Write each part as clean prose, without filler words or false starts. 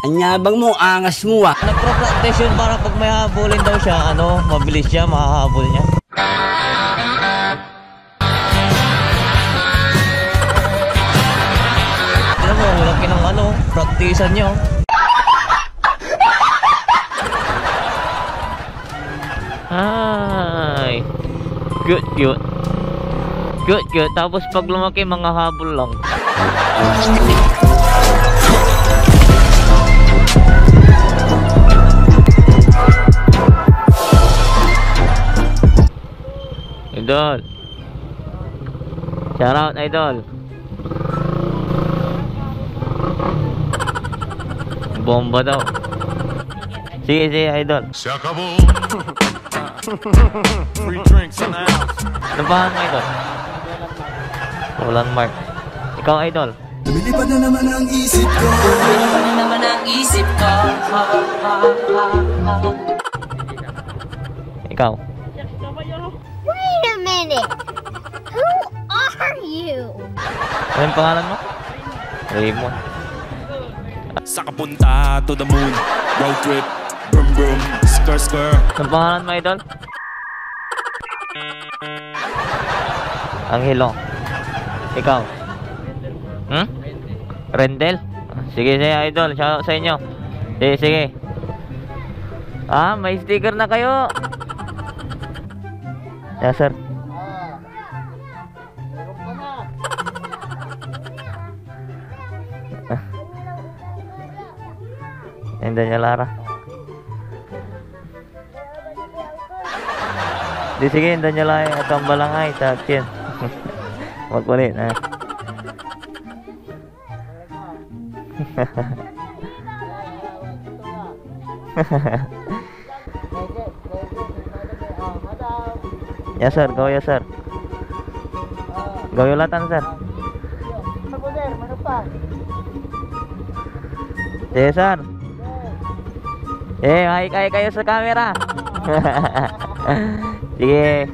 Anyabang mo, angas mo ah. Nagpro-practice yun para pag may habulin daw siya, mabilis siya, mahahabol niya. Tignan mo, laki ng practicean niyo. Ay, cute. Tapos pag lumaki, mga habol lang. Idol, shout out idol. Bomba daw. Sige idol. Free drinks in the house. Nabahan mo idol? Roland Mark. Ikaw idol. Lumilipad na naman ang isip ko. Ikaw. Wait a minute. Who are you? Anong pangalan mo? Raymond. Sa kapunta to the moon. Road trip. Brum brum. Skr. Anong pangalan mo idol? Angelo. Ikaw? Rendel? Sige idol, shoutout sa inyo. Sige. May sticker na kayo. Yeah sir. Hindi niya Lara. Sige, hindi niya Lara. At ang balangay, takin. Magkulit ha. Yes sir, go yes sir. Go yulatan sir. Yes sir. Hai kayo sa camera. Sige.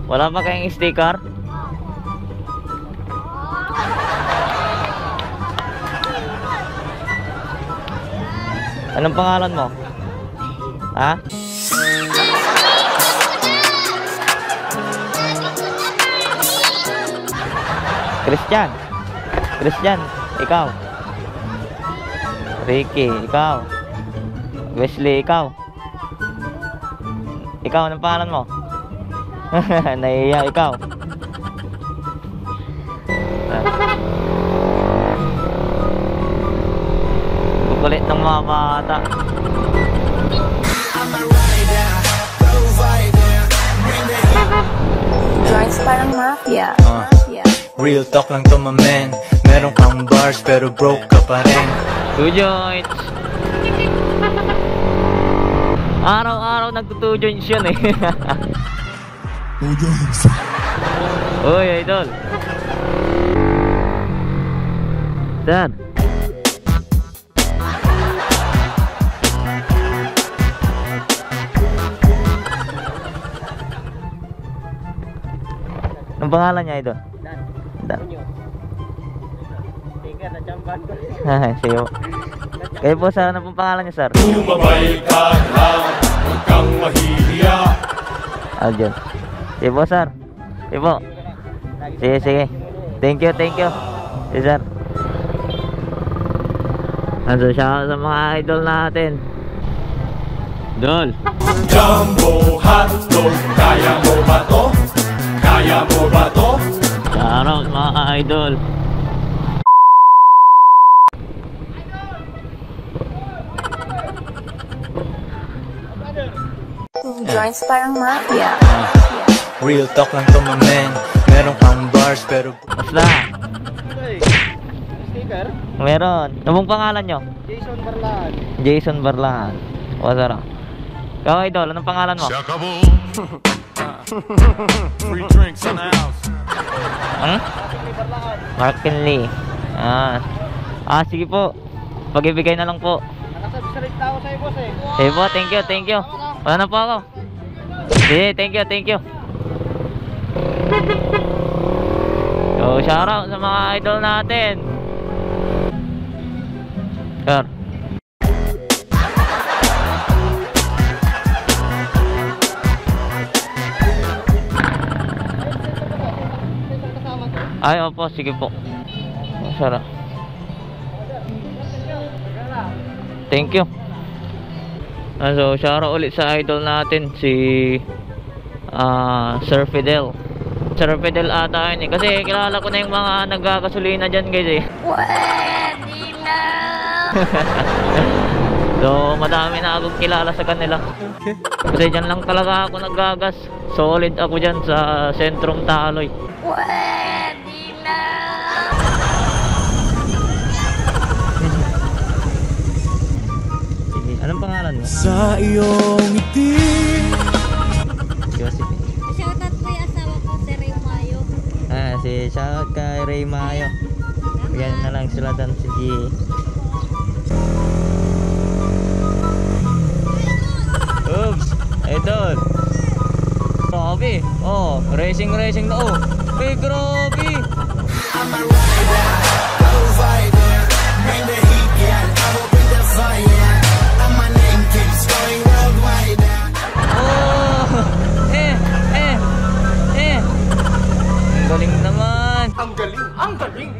Wala pa kayong sticker? Anong pangalan mo? Christian, ikaw. Ricky, ikaw. Wesley, ikaw. Ikaw, anong pangalan mo? Naiiya, ikaw. Kukulit ng mga bata. Joints parang mafia. Real talk lang to my man. Meron kang bars pero broke ka pa rin. Two joints. Araw-araw nagto-two joints yun eh. Two joints. Uy, idol. Saan? Anong pangalan niya, idol? Dan. Sticker na champan ko. Sige po. Kayo po, sir, ano pong pangalan niya, sir? Umabay ka lang, huwag kang mahihiya. Aljon. Sige po, sir. Sige po. Sige. Thank you. Sige, sir. Ano siya sa mga idol natin? Idol. Jumbo hotdog, kaya mo ba to? Shoutout mga idol. Joints parang mafia. Real talk lang to my man. Meron kang bars pero Basta. Sticker? Meron. Anong pangalan nyo? Jason Barlaan. O, sarap. Ikaw, idol, anong pangalan mo? Free drinks in the house. Mark Kinley. Sige po. Pag-ibigay na lang po. Nakasubscribe na ako sa'yo, boss eh. Sige po, thank you. Wala na po ako. Sige, thank you. So, shoutout sa mga idol natin. Sir. Ay, opo, sige po. Sarap. Thank you. So, shoutout ulit sa idol natin si Sir Fidel. Sir Fidel ata yun eh. Kasi kilala ko na yung mga nagkakasulina dyan guys eh. Pwede na. So, madami na akong kilala sa kanila. Kasi dyan lang talaga ako naggagas. Solid ako dyan sa Sentrum Taloy. Pwede na. Sige, anong pangalan mo? Sa iyong ngiti. Joseph. Shoutout po yung asawa ko, si Ray Mayo. Si shoutout kay Ray Mayo. Bigyan na lang sila doon. Sige. Oops! Idol! Grabe! Oh, racing na oh! Hey, grabe! I'm a rider, go fighter, bring the heat, yeah, I will bring the fire, and my name keeps going worldwide. Oh! Ang galing naman! Ang galing! Ang galing!